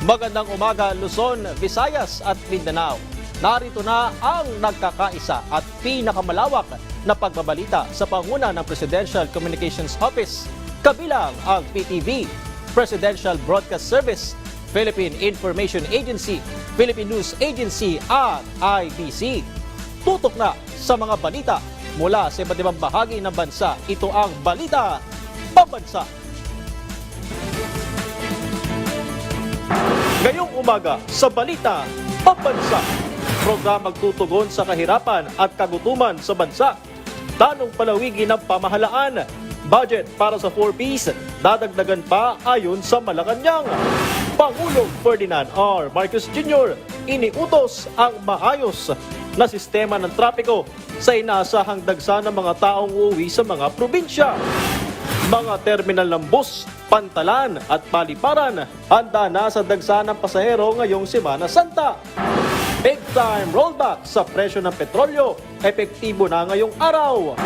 Magandang umaga Luzon, Visayas at Mindanao. Narito na ang nagkakaisa at pinakamalawak na pagbabalita sa panguna ng Presidential Communications Office, kabilang ang PTV, Presidential Broadcast Service, Philippine Information Agency, Philippine News Agency at IBC. Tutok na sa mga balita mula sa iba't ibang bahagi ng bansa. Ito ang Balita Pambansa. Ngayong umaga sa Balita Pambansa, programang tutugon sa kahirapan at kagutuman sa bansa. Tanong palawigin ng pamahalaan, budget para sa 4Ps, dadagdagan pa ayon sa Malacanang. Pangulong Ferdinand R. Marcos Jr. iniutos ang maayos na sistema ng trapiko sa inaasahang dagsa ng mga taong uuwi sa mga probinsya. Mga terminal ng bus, pantalan at paliparan handa na sa dagsa ng pasahero ngayong Semana Santa. Big time rollback sa presyo ng petrolyo, epektibo na ngayong araw.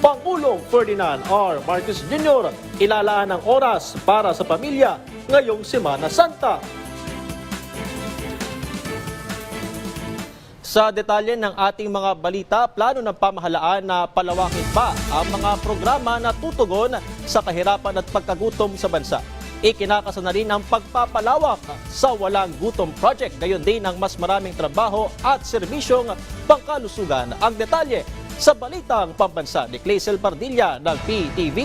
Pangulong Ferdinand R. Marcos Jr. ilalaan ng oras para sa pamilya ngayong Semana Santa. Sa detalye ng ating mga balita, plano ng pamahalaan na palawakin pa ang mga programa na tutugon sa kahirapan at pagkagutom sa bansa. Ikinakasa na rin ang pagpapalawak sa Walang Gutom Project, gayon din ang mas maraming trabaho at serbisyong pangkalusugan. Ang detalye sa Balitang Pambansa ni Clazel Pardilla ng PTV.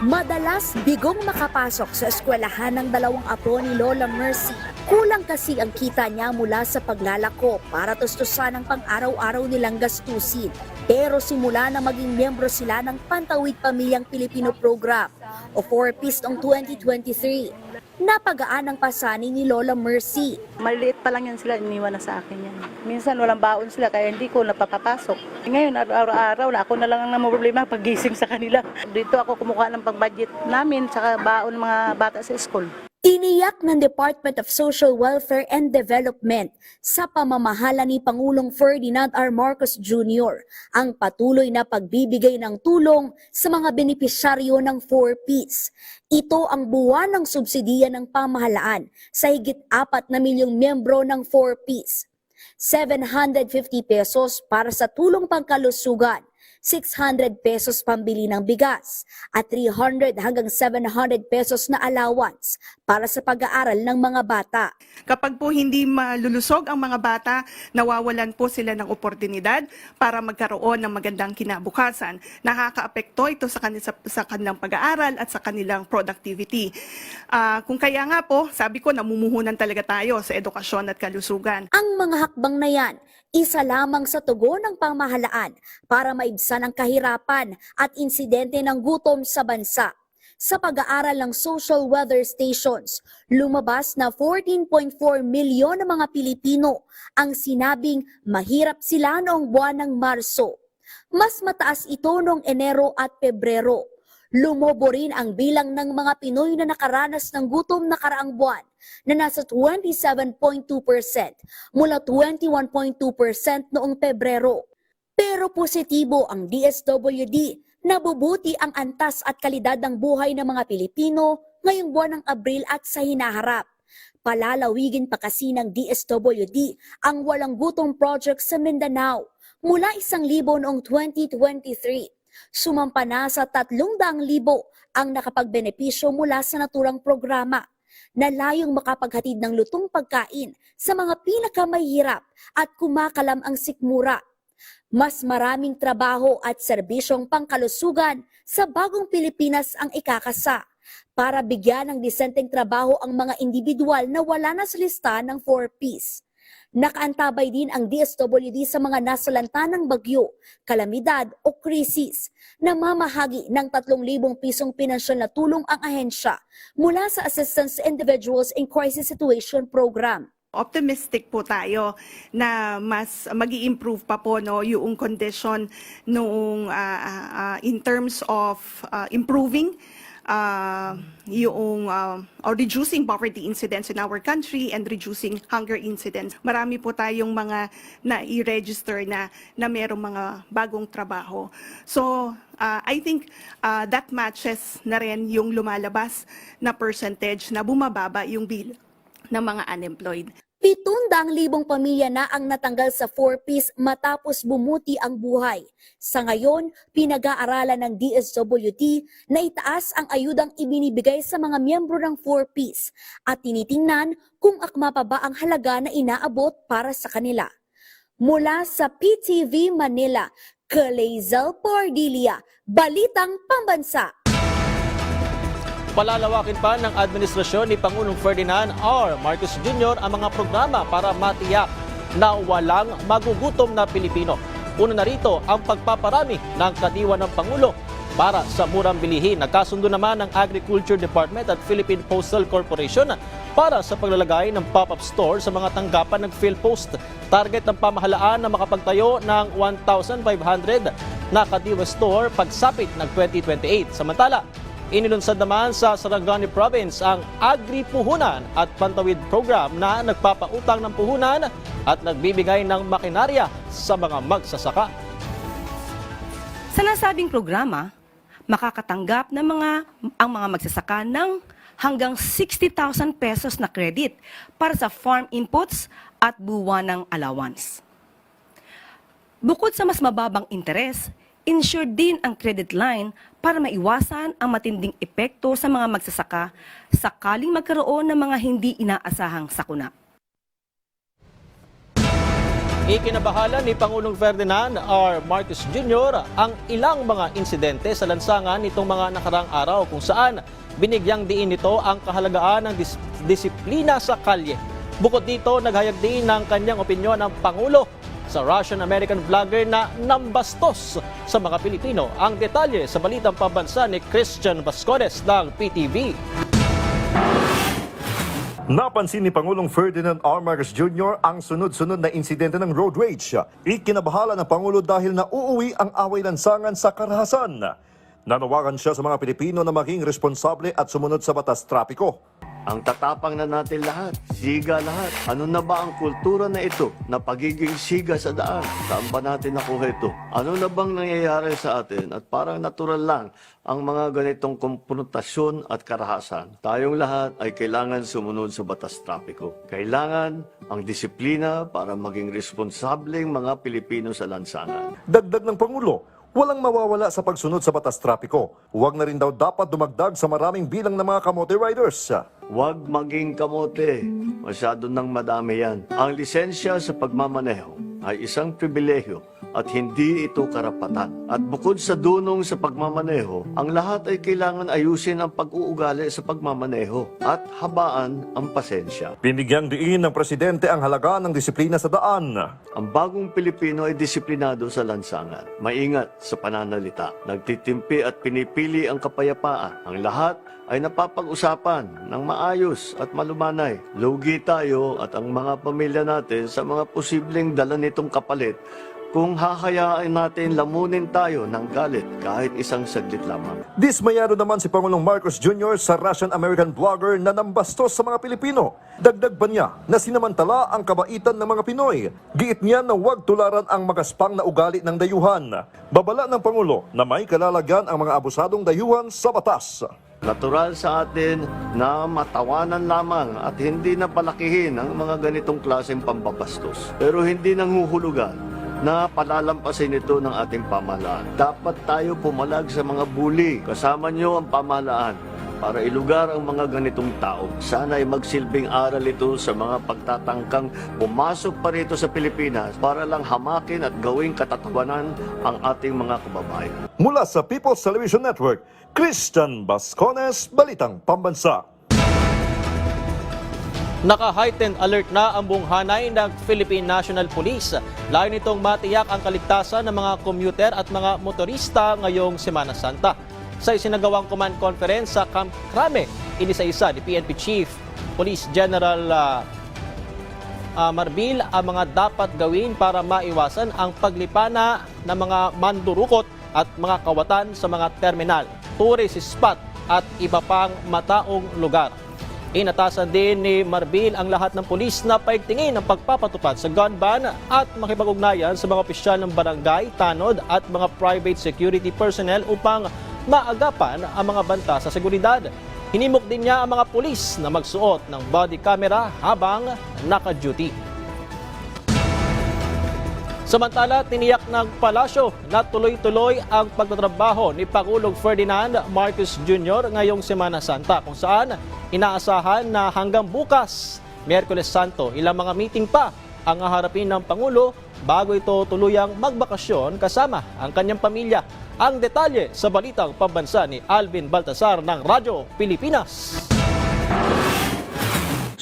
Madalas bigong makapasok sa eskwelahan ng dalawang apo ni Lola Mercy. Kulang kasi ang kita niya mula sa paglalako para tustusan ang pang-araw-araw nilang gastusin. Pero simula na maging miyembro sila ng Pantawid Pamilyang Pilipino Program o 4Ps noong 2023, napagaan ang pasanin ni Lola Mercy. Maliliit pa lang yan sila, iniwan na sa akin yan. Minsan walang baon sila kaya hindi ko napapapasok. Ngayon araw-araw na ako na lang ang problema paggising sa kanila. Dito ako kumukuha ng pag-budget namin saka baon ng mga bata sa school. Tiniyak ng Department of Social Welfare and Development sa pamamahala ni Pangulong Ferdinand R. Marcos Jr. ang patuloy na pagbibigay ng tulong sa mga benepisyaryo ng 4Ps. Ito ang buwan ng subsidiya ng pamahalaan sa higit 4 na milyong miyembro ng 4Ps. 750 pesos para sa tulong pangkalusugan, 600 pesos pambili ng bigas, at 300 hanggang 700 pesos na allowance para sa pag-aaral ng mga bata. Kapag po hindi malulusog ang mga bata, nawawalan po sila ng oportunidad para magkaroon ng magandang kinabukasan. Nakakaapekto ito sa kanilang pag-aaral at sa kanilang productivity. Kung kaya nga po, sabi ko, namumuhunan talaga tayo sa edukasyon at kalusugan. Ang mga hakbang na yan, isa lamang sa tugon ng pamahalaan para maibsan ang kahirapan at insidente ng gutom sa bansa. Sa pag-aaral ng social weather stations, lumabas na 14.4 milyon ng mga Pilipino ang sinabing mahirap sila noong buwan ng Marso. Mas mataas ito noong Enero at Pebrero. Lumobo rin ang bilang ng mga Pinoy na nakaranas ng gutom na karaang buwan na nasa 27.2% mula 21.2% noong Pebrero. Pero positibo ang DSWD, nabubuti ang antas at kalidad ng buhay ng mga Pilipino ngayong buwan ng Abril at sa hinaharap. Palalawigin pa kasi ng DSWD ang Walang Gutom Project sa Mindanao mula 1,000 noong 2023. Sumampa na sa 300,000 ang nakapagbenepisyo mula sa naturang programa na layong makapaghatid ng lutong pagkain sa mga pinakamahirap at kumakalam ang sikmura. Mas maraming trabaho at serbisyong pangkalusugan sa bagong Pilipinas ang ikakasa para bigyan ng disenteng trabaho ang mga individual na wala na sa lista ng 4Ps. Nakaantabay din ang DSWD sa mga nasalanta ng bagyo, kalamidad o krisis. Namamahagi ng 3,000 pisong pinansyal na tulong ang ahensya mula sa Assistance to Individuals in Crisis Situation Program. Optimistic po tayo na mas magi-improve pa po yung condition noong in terms of improving or reducing poverty incidents in our country and reducing hunger incidents. Marami po tayong mga na-i-register na merong mga bagong trabaho. So, I think that matches na rin yung lumalabas na percentage na bumababa yung bill ng mga unemployed. 700,000 pamilya na ang natanggal sa 4Ps matapos bumuti ang buhay. Sa ngayon, pinag-aaralan ng DSWD na itaas ang ayudang ibinibigay sa mga miyembro ng 4Ps at tinitingnan kung akma pa ba ang halaga na inaabot para sa kanila. Mula sa PTV Manila, Kalezel Pordilia, Balitang Pambansa. Palalawakin pa ng administrasyon ni Pangulong Ferdinand R. Marcos Jr. ang mga programa para matiyak na walang magugutom na Pilipino. Una na rito ang pagpaparami ng kadiwa ng Pangulo para sa murang bilihin. Nagkasundo naman ng Agriculture Department at Philippine Postal Corporation para sa paglalagay ng pop-up store sa mga tanggapan ng PhilPost. Target ng pamahalaan na makapagtayo ng 1,500 na kadiwa store pagsapit ng 2028. Samantala, inilunsad naman sa Sarangani Province ang Agri-Puhunan at Pantawid Program na nagpapautang ng puhunan at nagbibigay ng makinarya sa mga magsasaka. Sa nasabing programa, makakatanggap ang mga magsasaka ng hanggang 60,000 pesos na credit para sa farm inputs at buwanang allowance. Bukod sa mas mababang interes, insured din ang credit line para maiwasan ang matinding epekto sa mga magsasaka sakaling magkaroon ng mga hindi inaasahang sakuna. Ikinabahala ni Pangulong Ferdinand R. Marcos Jr. ang ilang mga insidente sa lansangan nitong mga nakarang araw kung saan binigyang diin nito ang kahalagaan ng disiplina sa kalye. Bukod dito, naghayag din ng kanyang opinyon ang Pangulo sa Russian-American vlogger na nambastos sa mga Pilipino. Ang detalye sa Balitang Pambansa ni Christian Vasconez ng PTV. Napansin ni Pangulong Ferdinand R. Marcos Jr. ang sunod-sunod na insidente ng road rage. Ikinabahala ng Pangulo dahil nauuwi ang away lansangan sa karahasan. Nanawagan siya sa mga Pilipino na maging responsable at sumunod sa batas trapiko. Ang tatapang na natin lahat, siga lahat. Ano na ba ang kultura na ito na pagiging siga sa daan? Saan ba natin nakuha ito? Ano na bang nangyayari sa atin? At parang natural lang ang mga ganitong konfrontasyon at karahasan. Tayong lahat ay kailangan sumunod sa batas trapiko. Kailangan ang disiplina para maging responsableng mga Pilipino sa lansangan. Dagdag ng Pangulo, walang mawawala sa pagsunod sa batas trapiko. Huwag na rin daw dapat dumagdag sa maraming bilang ng mga kamote riders. Huwag maging kamote. Masyado nang madami yan. Ang lisensya sa pagmamaneho ay isang pribilehyo at hindi ito karapatan. At bukod sa dunong sa pagmamaneho, ang lahat ay kailangan ayusin ang pag-uugali sa pagmamaneho at habaan ang pasensya. Binigyang diin ng Presidente ang halaga ng disiplina sa daan. Ang bagong Pilipino ay disiplinado sa lansangan, maingat sa pananalita, nagtitimpi at pinipili ang kapayapaan. Ang lahat ay napapag-usapan ng maayos at malumanay. Lugi tayo at ang mga pamilya natin sa mga posibleng dala nitong kapalit kung hahayaan natin lamunin tayo ng galit kahit isang saglit lamang. Dismayado naman si Pangulong Marcos Jr. sa Russian-American vlogger na nambastos sa mga Pilipino. Dagdag pa niya na sinamantala ang kabaitan ng mga Pinoy. Giit niya na huwag tularan ang magaspang na ugali ng dayuhan. Babala ng Pangulo na may kalalagyan ang mga abusadong dayuhan sa batas. Natural sa atin na matawanan lamang at hindi na palakihin ang mga ganitong klaseng pambabastos. Pero hindi nanghuhulugan na palalampasin ito ng ating pamahalaan. Dapat tayo pumalag sa mga bully. Kasama nyo ang pamahalaan para ilugar ang mga ganitong tao. Sana ay magsilbing aral ito sa mga pagtatangkang pumasok pa rito sa Pilipinas para lang hamakin at gawing katatawanan ang ating mga kababayan. Mula sa People's Television Network, Christian Vasconez, Balitang Pambansa. Naka-heightened alert na ang buong hanay ng Philippine National Police. Layo nitong matiyak ang kaligtasan ng mga commuter at mga motorista ngayong Semana Santa. Sa isinagawang command conference sa Camp Crame, inisa-isa ni PNP Chief Police General Marbil ang mga dapat gawin para maiwasan ang paglipana ng mga mandurukot at mga kawatan sa mga terminal, tourist spot at iba pang mataong lugar. Inatasan din ni Marbil ang lahat ng pulis na paigtingin ang pagpapatupad sa gun ban at makipag-ugnayan sa mga opisyal ng barangay, tanod at mga private security personnel upang maagapan ang mga banta sa seguridad. Hinimok din niya ang mga pulis na magsuot ng body camera habang naka-duty. Samantala, tiniyak ng palasyo na tuloy-tuloy ang pagtatrabaho ni Pangulong Ferdinand Marcos Jr. ngayong Semana Santa kung saan inaasahan na hanggang bukas, Miyerkules Santo, ilang mga meeting pa ang haharapin ng Pangulo bago ito tuluyang magbakasyon kasama ang kanyang pamilya. Ang detalye sa balitang pambansa ni Alvin Baltasar ng Radyo Pilipinas.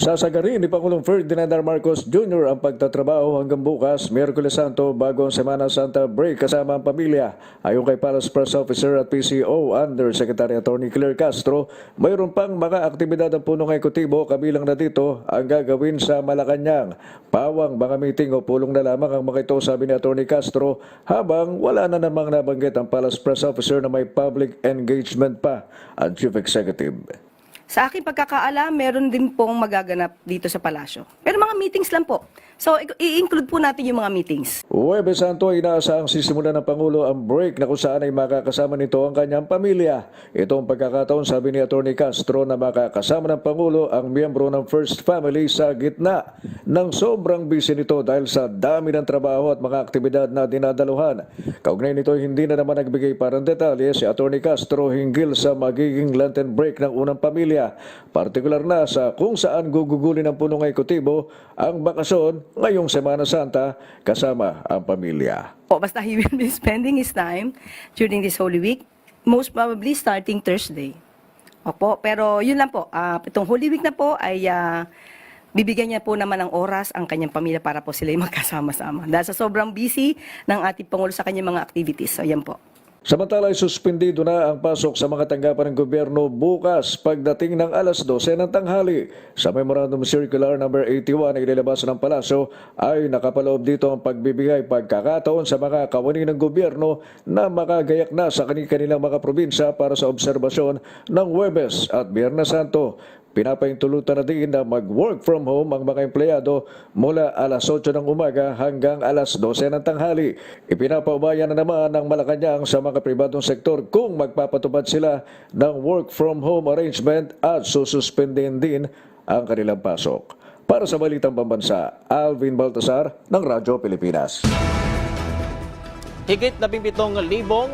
Sasagarin ni Pangulong Ferdinand R. Marcos Jr. ang pagtatrabaho hanggang bukas, Miyerkules Santo, bago ang Semana Santa break kasama ang pamilya. Ayon kay Palace Press Officer at PCO Undersecretary Attorney Claire Castro, mayroon pang mga aktibidad ang punong ekutibo, kabilang na dito ang gagawin sa Malacanang. Pawang mga meeting o pulong na lamang ang mga ito, sabi ni Attorney Castro, habang wala na namang nabanggit ang Palace Press Officer na may public engagement pa ang Chief Executive. Sa aking pagkakaalam, meron din pong magaganap dito sa palasyo. Pero mga meetings lang po. So, i-include po natin yung mga meetings. Huwebes Santo, inaasahang sisimulan ng Pangulo ang break na kung saan ay makakasama nito ang kanyang pamilya. Ito ang pagkakataon, sabi ni Atty. Castro, na makakasama ng Pangulo ang miyembro ng First Family sa gitna ng sobrang busy nito dahil sa dami ng trabaho at mga aktibidad na dinadaluhan. Kaugnay nito, hindi na naman nagbigay parang detalye si Atty. Castro hinggil sa magiging Lenten break ng unang pamilya, partikular na sa kung saan gugugulin ng punong ekutibo ang bakasyon ngayong Semana Santa kasama ang pamilya. Basta he will be spending his time during this Holy Week, most probably starting Thursday. Opo, pero yun lang po. Itong Holy Week na po ay bibigyan niya po naman ng oras ang kanyang pamilya para po sila magkasama-sama. Dahil sa sobrang busy ng ating Pangulo sa kanyang mga activities. So yan po. Samantala ay suspendido na ang pasok sa mga tanggapan ng gobyerno bukas pagdating ng alas 12 ng tanghali. Sa Memorandum Circular No. 81 na inilabas ng Palasyo ay nakapaloob dito ang pagbibigay pagkakataon sa mga kawani ng gobyerno na makagayak na sa kanilang mga probinsya para sa obserbasyon ng Huwebes at Biyernes Santo. Pinapaintulutan na din na mag-work from home ang mga empleyado mula alas 8 ng umaga hanggang alas 12 ng tanghali. Ipinapaubayan na naman ng Malacanang sa mga pribadong sektor kung magpapatupad sila ng work from home arrangement at sususpendin din ang kanilang pasok. Para sa Balitang Pambansa, Alvin Baltasar ng Radyo Pilipinas. Higit 17,000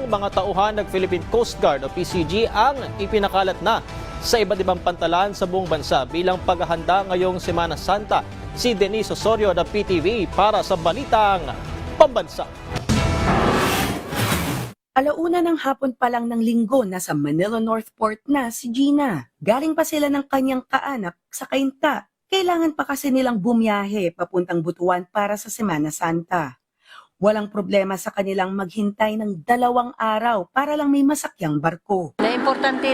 mga tauhan ng Philippine Coast Guard o PCG ang ipinakalat na sa iba't ibang pantalan sa buong bansa bilang paghahanda ngayong Semana Santa. Si Denise Osorio ng PTV para sa Balitang Pambansa. Alauna ng hapon pa lang ng linggo, nasa Manila North Port na si Gina. Galing pa sila ng kanyang kaanak sa Cainta. Kailangan pa kasi nilang bumiyahe papuntang Butuan para sa Semana Santa. Walang problema sa kanilang maghintay ng 2 araw para lang may masakyang barko. Importante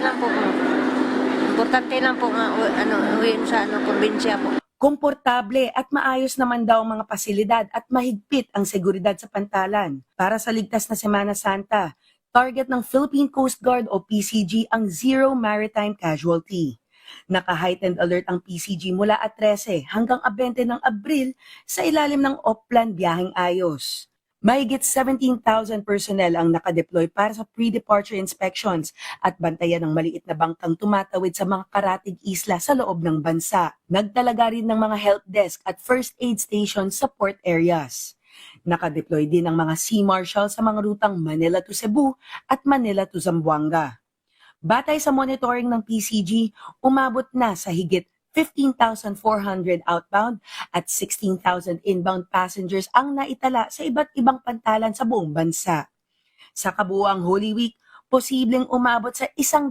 lang po nga uwiin sa probinsya po. Komportable at maayos naman daw ang mga pasilidad at mahigpit ang seguridad sa pantalan. Para sa ligtas na Semana Santa, target ng Philippine Coast Guard o PCG ang zero maritime casualty. Naka-heightened alert ang PCG mula at 13 hanggang 20 ng Abril sa ilalim ng Oplan Biyaheng Ayos. Mahigit 17,000 personnel ang nakadeploy para sa pre-departure inspections at bantayan ng maliit na bangkang tumatawid sa mga karatig isla sa loob ng bansa. Nagtalaga rin ng mga help desk at first aid stations sa port areas. Nakadeploy din ang mga Sea Marshal sa mga rutang Manila to Cebu at Manila to Zamboanga. Batay sa monitoring ng PCG, umabot na sa higit 15,400 outbound at 16,000 inbound passengers ang naitala sa iba't ibang pantalan sa buong bansa. Sa kabuuang Holy Week, posibleng umabot sa 100,000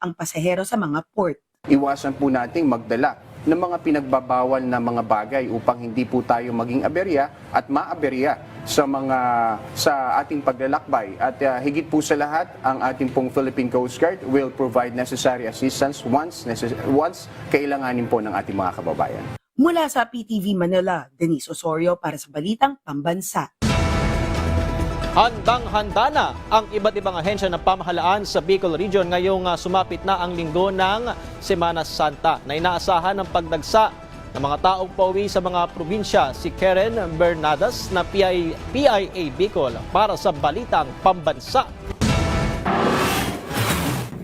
ang pasahero sa mga port. Iwasan po nating magdala ng mga pinagbabawal na mga bagay upang hindi po tayo maging aberya at maaberya sa ating paglalakbay. At higit po sa lahat, ang ating pong Philippine Coast Guard will provide necessary assistance once kailanganin po ng ating mga kababayan. Mula sa PTV Manila, Denise Osorio para sa Balitang Pambansa. Handang-handa na ang iba't ibang ahensya ng pamahalaan sa Bicol Region ngayong sumapit na ang linggo ng Semana Santa na inaasahan ng pagdagsa ng mga taong pauwi sa mga probinsya. Si Karen Bernadas na PIA Bicol para sa Balitang Pambansa.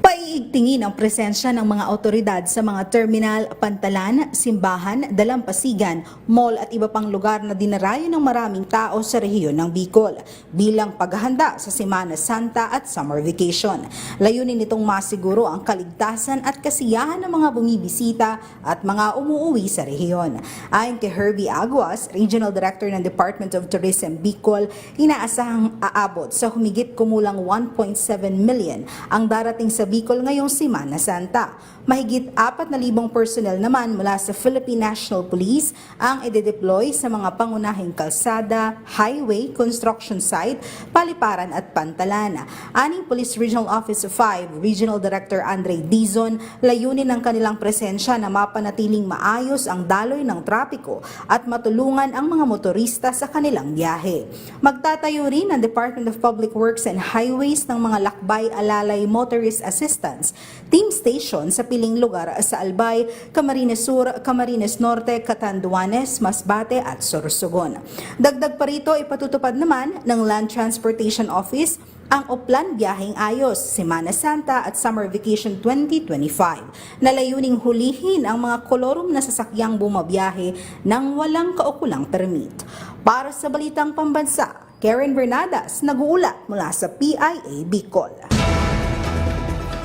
Paiigtingin ang presensya ng mga otoridad sa mga terminal, pantalan, simbahan, dalampasigan, mall at iba pang lugar na dinarayo ng maraming tao sa rehiyon ng Bicol bilang paghahanda sa Semana Santa at summer vacation. Layunin nitong masiguro ang kaligtasan at kasiyahan ng mga bumibisita at mga umuuwi sa rehiyon. Ayon kay Herbie Aguas, Regional Director ng Department of Tourism Bicol, inaasahang aabot sa humigit kumulang 1.7 million ang darating sa Bicol ngayong Semana Santa. Mahigit 4,000 personnel naman mula sa Philippine National Police ang idedeploy sa mga pangunahing kalsada, highway, construction site, paliparan at pantalan. Aning Police Regional Office 5, Regional Director Andre Dizon, layunin ng kanilang presensya na mapanatiling maayos ang daloy ng trapiko at matulungan ang mga motorista sa kanilang biyahe. Magtatayo rin ang Department of Public Works and Highways ng mga lakbay alalay motorist assistance team station sa piling lugar sa Albay, Camarines Sur, Camarines Norte, Catanduanes, Masbate at Sorsogon. Dagdag pa rito, ipatutupad naman ng Land Transportation Office ang Oplan Biyaheng Ayos, Semana Santa at Summer Vacation 2025 na layuning hulihin ang mga kolorum na sasakyang bumabiyahe nang walang kaukulang permit. Para sa Balitang Pambansa, Karen Bernadas, nag-uulat mula sa PIA Bicol.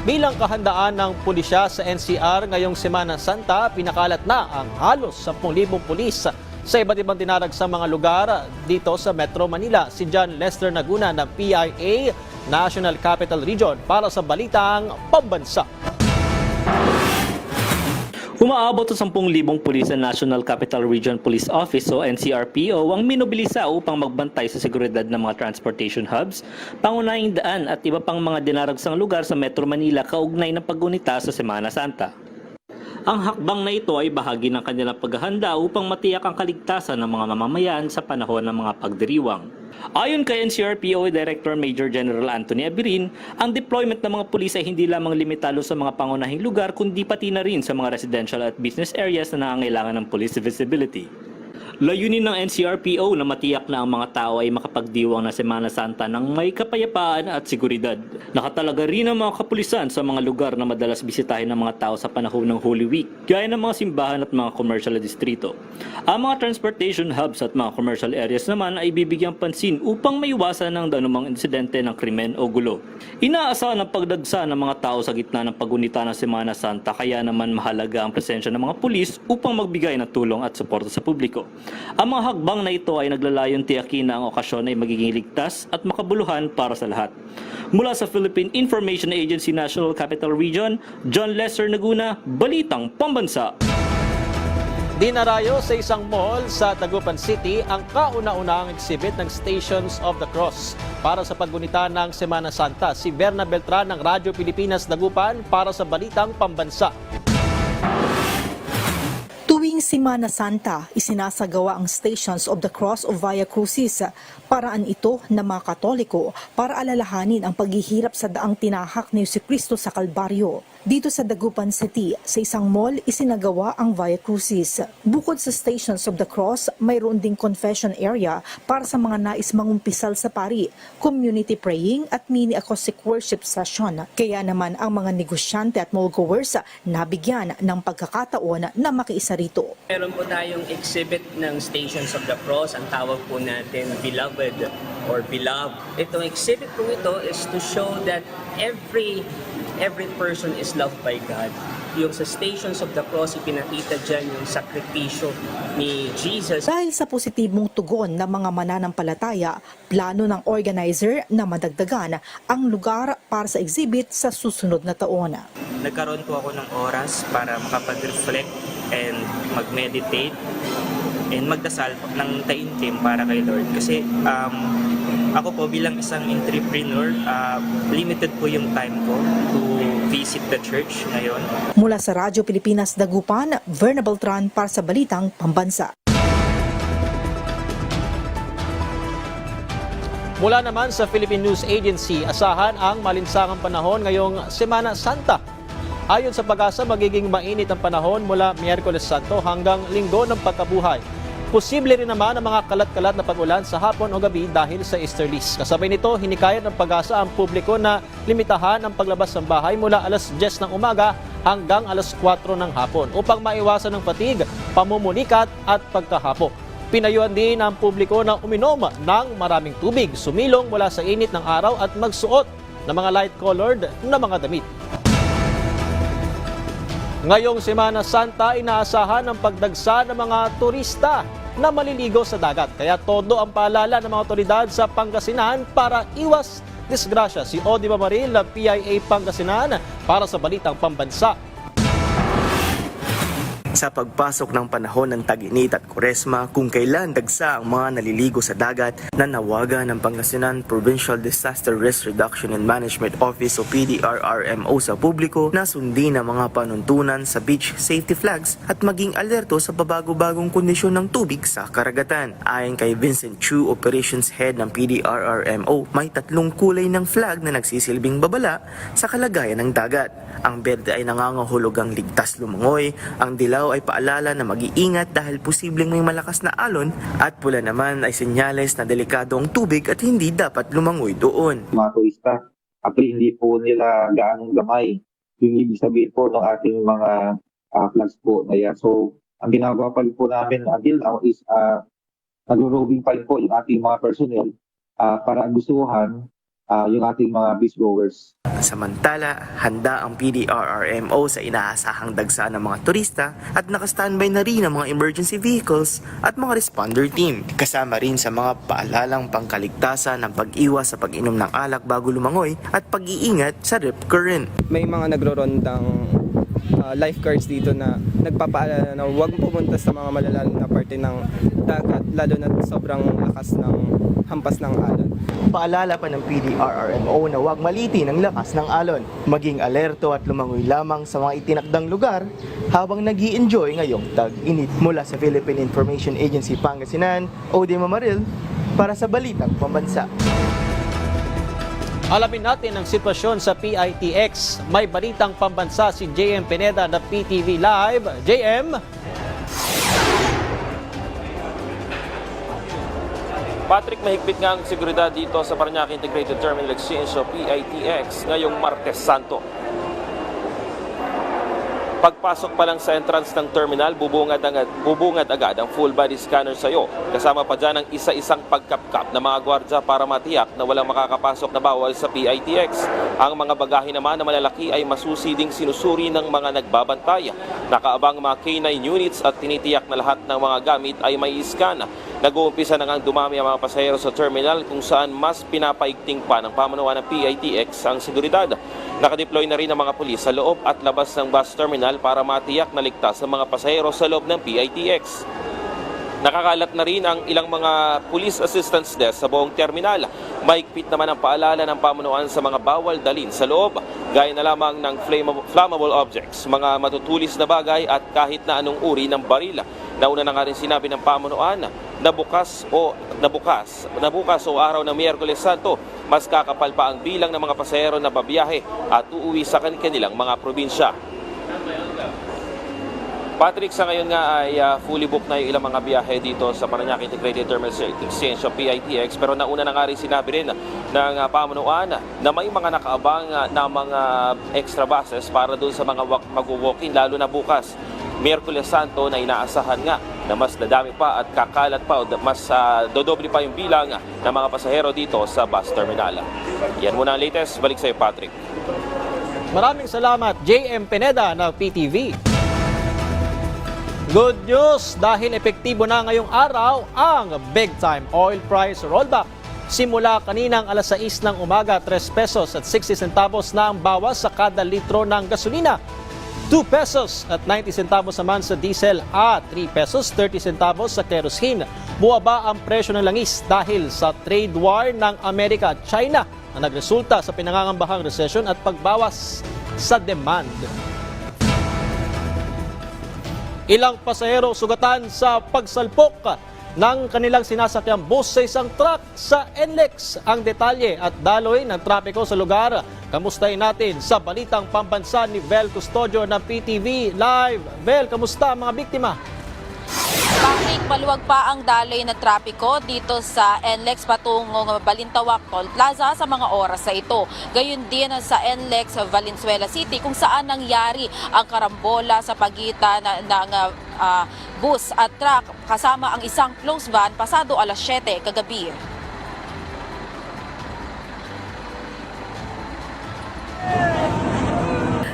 Bilang kahandaan ng pulisya sa NCR ngayong Semana Santa, pinakalat na ang halos 10,000 pulis sa iba't ibang dinaragsang mga lugar dito sa Metro Manila. Si John Lester Naguna ng PIA National Capital Region para sa Balitang Pambansa. Umaabot sa 10,000 pulis sa National Capital Region Police Office o NCRPO ang minobilisa upang magbantay sa seguridad ng mga transportation hubs, pangunahing daan at iba pang mga dinaragsang lugar sa Metro Manila kaugnay ng paggunita sa Semana Santa. Ang hakbang na ito ay bahagi ng kanilang paghahanda upang matiyak ang kaligtasan ng mga mamamayan sa panahon ng mga pagdiriwang. Ayon kay NCRPO Director Major General Anthony Abirin, ang deployment ng mga pulis ay hindi lamang limitado sa mga pangunahing lugar kundi pati na rin sa mga residential at business areas na nangangailangan ng police visibility. Layunin ng NCRPO na matiyak na ang mga tao ay makapagdiwang na Semana Santa ng may kapayapaan at seguridad. Nakatalaga rin ang mga kapulisan sa mga lugar na madalas bisitahin ng mga tao sa panahon ng Holy Week, gaya ng mga simbahan at mga commercial distrito. Ang mga transportation hubs at mga commercial areas naman ay bibigyang pansin upang maiwasan ng anumang insidente ng krimen o gulo. Inaasahan ang pagdagsa ng mga tao sa gitna ng paggunita ng Semana Santa, kaya naman mahalaga ang presensya ng mga pulis upang magbigay ng tulong at suporta sa publiko. Ang mga hakbang na ito ay naglalayon tiyakin na ang okasyon ay magiging ligtas at makabuluhan para sa lahat. Mula sa Philippine Information Agency National Capital Region, John Lester Naguna, Balitang Pambansa. Dinarayo sa isang mall sa Dagupan City ang kauna-unahang exhibit ng Stations of the Cross para sa paggunita ng Semana Santa. Si Berna Beltran ng Radyo Pilipinas Dagupan para sa Balitang Pambansa. Tuwing Semana Santa, isinasagawa ang Stations of the Cross o Via Crucis. Paraan ito ng mga Katoliko para alalahanin ang paghihirap sa daang tinahak ni Jesucristo sa Kalbaryo. Dito sa Dagupan City, sa isang mall, isinagawa ang Via Crucis. Bukod sa Stations of the Cross, mayroon ding confession area para sa mga nais mangumpisal sa pari, community praying at mini acoustic worship session. Kaya naman ang mga negosyante at mallgoers nabigyan ng pagkakataon na makiisa rito. Meron po tayong exhibit ng Stations of the Cross. Ang tawag po natin Beloved or Beloved. Itong exhibit po ito is to show that every person is loved by God. Yung sa Stations of the Cross, ipinakita dyan yung sakripisyo ni Jesus. Dahil sa positibong tugon ng mga mananampalataya, plano ng organizer na madagdagan ang lugar para sa exhibit sa susunod na taon. Nagkaroon po ako ng oras para makapag-reflect and mag-meditate and magdasal ng taimtim para kay Lord. Kasi ako po bilang isang entrepreneur, limited po yung time ko to visit the church ngayon. Mula sa Radyo Pilipinas Dagupan, Verna Beltran para sa Balitang Pambansa. Mula naman sa Philippine News Agency, asahan ang malinsangang panahon ngayong Semana Santa. Ayon sa Pag-asa, magiging mainit ang panahon mula Miyerkules Santo hanggang Linggo ng Pagkabuhay. Posible rin naman ang mga kalat-kalat na pag-ulan sa hapon o gabi dahil sa easterlies. Kasabay nito, hinikayat ng Pag-asa ang publiko na limitahan ang paglabas ng bahay mula alas 10 ng umaga hanggang alas 4 ng hapon upang maiwasan ng fatigue, pamumulikat at pagkahapo. Pinayuhan din ang publiko na uminom ng maraming tubig, sumilong mula sa init ng araw at magsuot ng mga light-colored na mga damit. Ngayong Semana Santa, inaasahan ang pagdagsa ng mga turista na maliligo sa dagat. Kaya todo ang paalala ng mga otoridad sa Pangasinan para iwas disgrasya. Si Odi Mamaril ng PIA Pangasinan para sa Balitang Pambansa. Sa pagpasok ng panahon ng tag-init at Kuresma, kung kailan dagsa ang mga naliligo sa dagat, nanawagan ng Pangasinan Provincial Disaster Risk Reduction and Management Office o PDRRMO sa publiko na sundin ang mga panuntunan sa beach safety flags at maging alerto sa pabago-bagong kondisyon ng tubig sa karagatan. Ayon kay Vincent Chu, Operations Head ng PDRRMO, may 3 kulay ng flag na nagsisilbing babala sa kalagayan ng dagat. Ang berde ay nangangahulugang ligtas lumangoy, ang dilaw ay paalala na mag-iingat dahil posibleng may malakas na alon, at pula naman ay senyales na delikado ang tubig at hindi dapat lumangoy doon. Mga turista, actually hindi po nila gaanong gamay yung ibig sabihin po ng ating mga flags po na yan. So, ang ginagawa pa rin po namin until now is nagro-roving pa rin po yung ating mga personnel para gustuhan yung ating mga beachgoers. Samantala, handa ang PDRRMO sa inaasahang dagsa ng mga turista at nakastandby na rin ang mga emergency vehicles at mga responder team. Kasama rin sa mga paalalang pangkaligtasan ng pag-iwas sa pag-inom ng alak bago lumangoy at pag-iingat sa rip current. May mga nagro-rondang lifeguards dito na nagpapaalala na huwag pumunta sa mga malalalim na parte ng dagat, lalo na sobrang lakas ng hampas ng alon. Paalala pa ng PDRRMO na huwag malitin ang lakas ng alon. Maging alerto at lumangoy lamang sa mga itinakdang lugar habang nag-i-enjoy ngayong tag-init. Mula sa Philippine Information Agency Pangasinan, Odi Mamaril para sa Balitang Pambansa. Alamin natin ang sitwasyon sa PITX. May Balitang Pambansa si JM Pineda na PTV Live. JM? Patrick, mahigpit nga ang seguridad dito sa Parañaque Integrated Terminal Exchange o PITX ngayong Martes Santo. Pagpasok pa lang sa entrance ng terminal, bubungad agad ang full body scanner sa iyo. Kasama pa dyan ang isa-isang pagkapkap ng mga gwardya para matiyak na walang makakapasok na bawal sa PITX. Ang mga bagahe naman na malalaki ay masusiding sinusuri ng mga nagbabantay. Nakaabang mga K9 units at tinitiyak na lahat ng mga gamit ay may scan. Nag-uumpisa na ngang dumami ang mga pasahero sa terminal kung saan mas pinapaigting pa ng pamunuan ng PITX ang seguridad. Nakadeploy na rin ang mga pulis sa loob at labas ng bus terminal para matiyak na ligtas ang mga pasahero sa loob ng PITX. Nakakalat na rin ang ilang mga police assistance desk sa buong terminal. Mahigpit naman ang paalala ng pamunuan sa mga bawal dalhin sa loob, gaya na lamang ng flammable objects, mga matutulis na bagay at kahit na anong uri ng baril. Nauna na nga rin sinabi ng pamunuan na bukas o araw ng Miyerkules Santo, mas kakapal pa ang bilang ng mga pasahero na babiyahe at uuwi sa kanilang mga probinsya. Patrick, sa ngayon nga ay fully booked na yung ilang mga biyahe dito sa Parañaque Integrated Terminal Exchange o PITX, pero nauna na nga rin sinabi rin ng pamunuan na may mga nakaabang na mga extra buses para doon sa mga mag-walk-in, lalo na bukas Miyerkules Santo na inaasahan nga na mas dadami pa at kakalat pa o mas dodoble pa yung bilang ng mga pasahero dito sa bus terminal. Yan muna ang latest. Balik sa iyo, Patrick. Maraming salamat, JM Pineda ng PTV. Good news dahil epektibo na ngayong araw ang big time oil price rollback. Simula kaninang alas 6 ng umaga, 3 pesos at 60 centavos na ang bawas sa kada litro ng gasolina. 2 pesos at 90 centavos naman sa diesel at 3 pesos 30 centavos sa kerosene. Buwaba ang presyo ng langis dahil sa trade war ng Amerika at China na nagresulta sa pinangangambahang recession at pagbawas sa demand. Ilang pasahero sugatan sa pagsalpok ng kanilang sinasakyang bus sa isang truck sa NLEX. Ang detalye at daloy ng trapiko sa lugar, kamustahin natin sa Balitang Pambansa ni Vel Custodio ng PTV Live. Vel, kamusta ang mga biktima? Patrick, maluwag pa ang daloy ng trapiko dito sa NLEX patungong Balintawak Toll Plaza sa mga oras sa ito. Gayun din sa NLEX Valenzuela City kung saan nangyari ang karambola sa pagitan ng bus at truck kasama ang isang close van pasado alas 7 kagabi.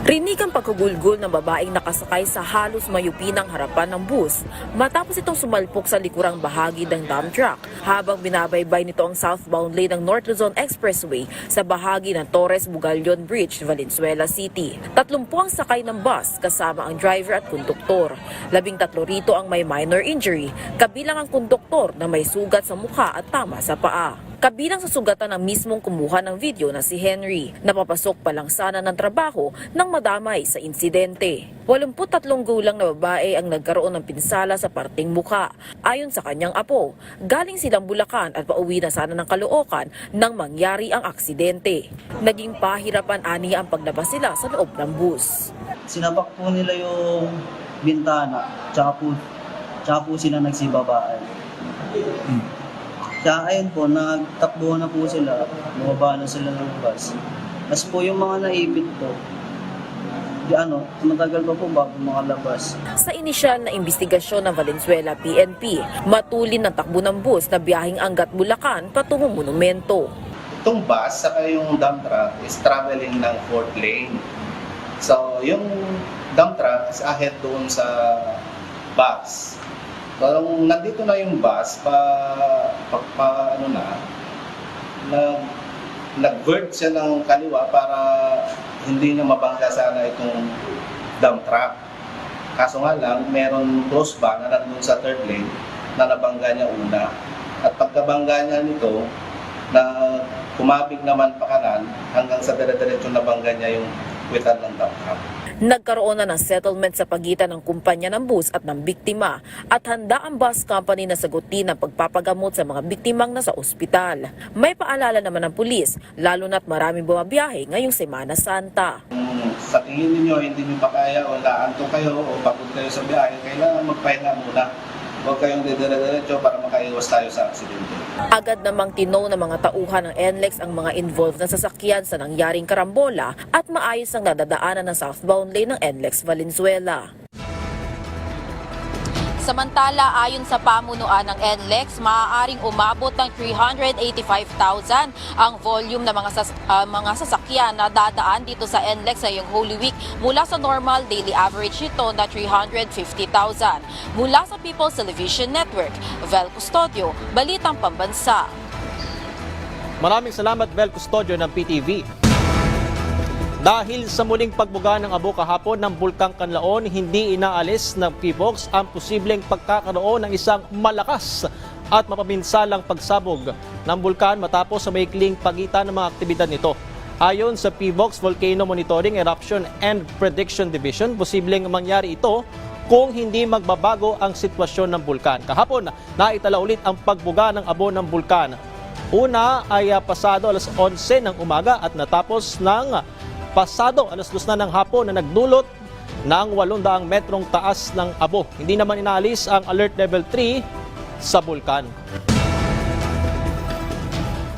Rinig ang pagkagulgol ng babaeng nakasakay sa halos mayupinang harapan ng bus matapos itong sumalpok sa likurang bahagi ng dump truck habang binabaybay nito ang southbound lane ng North Luzon Expressway sa bahagi ng Torres Bugallion Bridge, Valenzuela City. 30 ang sakay ng bus kasama ang driver at konduktor. 13 rito ang may minor injury, kabilang ang konduktor na may sugat sa mukha at tama sa paa. Kabilang sa sugatan ng mismong kumuha ng video na si Henry, napapasok pa lang sana ng trabaho nang madamay sa insidente. 83 gulang na babae ang nagkaroon ng pinsala sa parting mukha. Ayon sa kanyang apo, galing silang Bulacan at pauwi na sana ng Caloocan nang mangyari ang aksidente. Naging pahirapan ani ang paglabas sila sa loob ng bus. Sinapak po nila yung bintana, tsaka po sila nagsibabaan. Kaya ayun po, nagtakbo na po sila, bumaba na sila ng bus. Tapos po yung mga naipit po, matagal pa po bago makalabas. Sa inisyal na investigasyon ng Valenzuela PNP, matulin ng takbo ng bus na biyaheng Angat Bulacan patungong monumento. Itong bus saka yung dump truck is traveling ng 4th lane. So yung dump truck is ahead doon sa bus. So, nandito na yung bus, nag-vert siya ng kaliwa para hindi na mabangga sana itong dump truck. Kaso nga lang, meron close ba na nandun sa 3rd lane na nabangga niya una. At pagkabangga niya nito, na kumabig naman pa kanan hanggang sa dire-diretso nabangga niya yung kwitan ng dump truck. Nagkaroon na ng settlement sa pagitan ng kumpanya ng bus at ng biktima at handa ang bus company na sagutin ang pagpapagamot sa mga biktimang nasa ospital. May paalala naman ng pulis, lalo na't maraming bumabiyahe ngayong Semana Santa. Sa tingin ninyo, hindi nyo pa kaya o naanto kayo o pagod kayo sa biyahe, kailangan magpahinga muna. Huwag kayong dire-diretso para makaiwas tayo sa aksidente. Agad namang tino ng mga tauhan ng NLEX ang mga involved na sasakyan sa nangyaring karambola at maayos ang nadadaanan ng southbound lane ng NLEX Valenzuela. Samantala, ayon sa pamunuan ng NLEX, maaaring umabot ng 385,000 ang volume ng mga sasakyan na dadaan dito sa NLEX ngayong Holy Week mula sa normal daily average nito na 350,000. Mula sa People's Television Network, Vel Custodio, Balitang Pambansa. Maraming salamat, Vel Custodio ng PTV. Dahil sa muling pagbuga ng abo kahapon ng Bulkang Kanlaon, hindi inaalis ng PBOX ang posibleng pagkakaroon ng isang malakas at mapabinsalang pagsabog ng bulkan matapos sa maikling pagitan ng mga aktibidad nito. Ayon sa PBOX Volcano Monitoring, Eruption and Prediction Division, posibleng mangyari ito kung hindi magbabago ang sitwasyon ng bulkan. Kahapon, naitala ulit ang pagbuga ng abo ng bulkan. Una ay pasado alas 11 ng umaga at natapos ng pasado alas 2 na ng hapon na nagdulot ng 800 metrong taas ng abo. Hindi naman inaalis ang Alert Level 3 sa bulkan.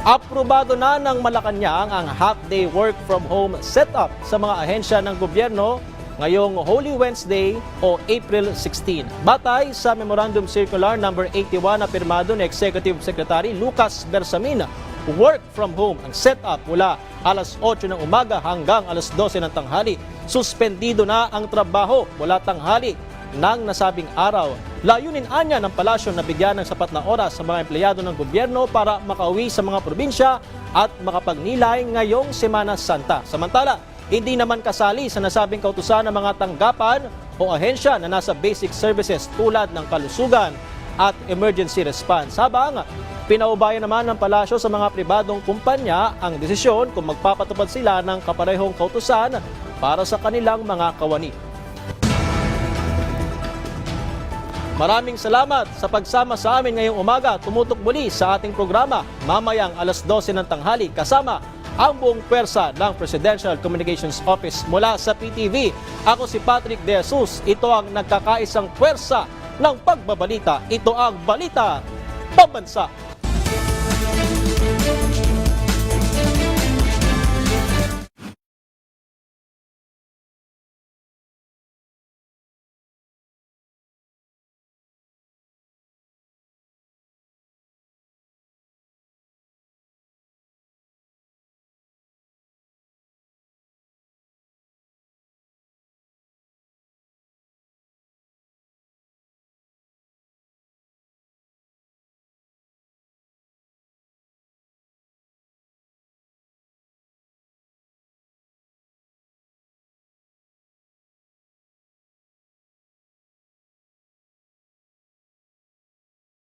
Aprobado na ng Malacanang ang half-day work from home setup sa mga ahensya ng gobyerno ngayong Holy Wednesday o April 16. Batay sa Memorandum Circular No. 81 na pirmado ni Executive Secretary Lucas Bersamin, work from home ang setup mula alas 8 ng umaga hanggang alas 12 ng tanghali. Suspendido na ang trabaho mula tanghali ng nasabing araw. Layunin anya ng palasyo na bigyan ng sapat na oras sa mga empleyado ng gobyerno para makauwi sa mga probinsya at makapagnilay ngayong Semana Santa. Samantala, hindi naman kasali sa nasabing kautusan ng mga tanggapan o ahensya na nasa basic services tulad ng kalusugan at emergency response. Habang pinaubayan naman ng palasyo sa mga pribadong kumpanya ang desisyon kung magpapatupad sila ng kaparehong kautusan para sa kanilang mga kawani. Maraming salamat sa pagsama sa amin ngayong umaga. Tumutok muli sa ating programa mamayang alas 12 ng tanghali kasama ang buong pwersa ng Presidential Communications Office mula sa PTV. Ako si Patrick De Jesus. Ito ang nagkakaisang pwersa ng pagbabalita. Ito ang Balita Pambansa.